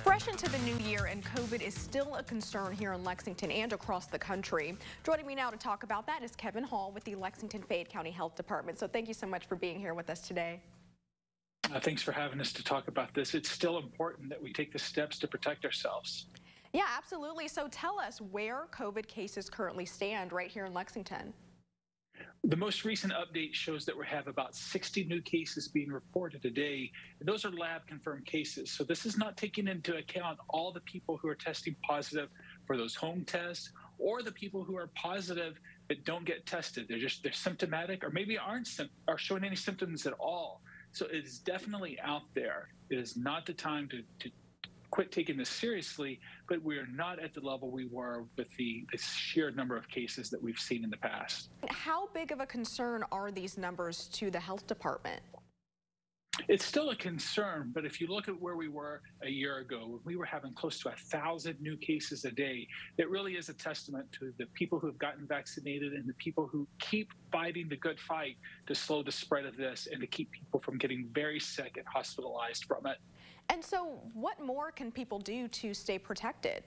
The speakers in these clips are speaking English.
Fresh into the new year, and COVID is still a concern here in Lexington and across the country. Joining me now to talk about that is Kevin Hall with the Lexington-Fayette County Health Department. So thank you so much for being here with us today. Thanks for having us to talk about this. It's still important that we take the steps to protect ourselves. Yeah, absolutely. So tell us where COVID cases currently stand right here in Lexington. The most recent update shows that we have about 60 new cases being reported a day, and those are lab-confirmed cases. So this is not taking into account all the people who are testing positive for those home tests, or the people who are positive but don't get tested. They're symptomatic, or maybe aren't showing any symptoms at all. So it is definitely out there. It is not the time to quit taking this seriously, but we are not at the level we were with the sheer number of cases that we've seen in the past. How big of a concern are these numbers to the health department? It's still a concern, but if you look at where we were a year ago, when we were having close to 1,000 new cases a day, it really is a testament to the people who have gotten vaccinated and the people who keep fighting the good fight to slow the spread of this and to keep people from getting very sick and hospitalized from it. And so what more can people do to stay protected?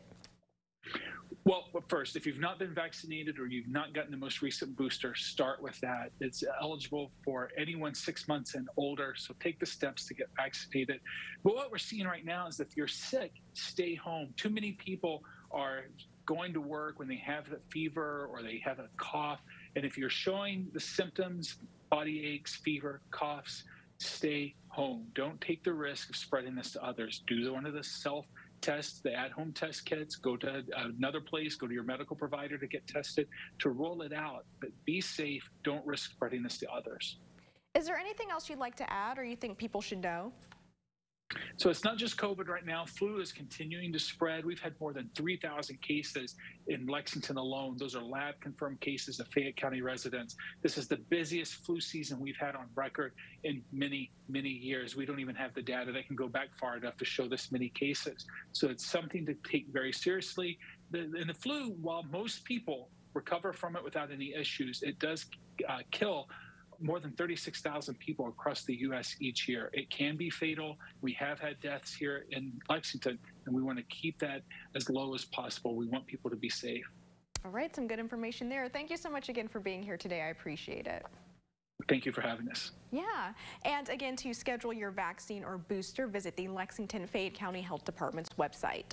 Well, first, if you've not been vaccinated or you've not gotten the most recent booster, start with that. It's eligible for anyone 6 months and older, so take the steps to get vaccinated. But what we're seeing right now is that if you're sick, stay home. Too many people are going to work when they have a fever or they have a cough. And if you're showing the symptoms, body aches, fever, coughs, stay home. Don't take the risk of spreading this to others. Do one of the self-tests, the at-home test kits, go to another place, go to your medical provider to get tested, to rule it out. But be safe. Don't risk spreading this to others. Is there anything else you'd like to add or you think people should know? So it's not just COVID right now. Flu is continuing to spread. We've had more than 3,000 cases in Lexington alone. Those are lab-confirmed cases of Fayette County residents. This is the busiest flu season we've had on record in many, many years. We don't even have the data that can go back far enough to show this many cases. So it's something to take very seriously. And the flu, while most people recover from it without any issues, it does kill more than 36,000 people across the U.S. each year. It can be fatal. We have had deaths here in Lexington, and we want to keep that as low as possible. We want people to be safe. All right, some good information there. Thank you so much again for being here today. I appreciate it. Thank you for having us. Yeah, and again, to schedule your vaccine or booster, visit the Lexington-Fayette County Health Department's website.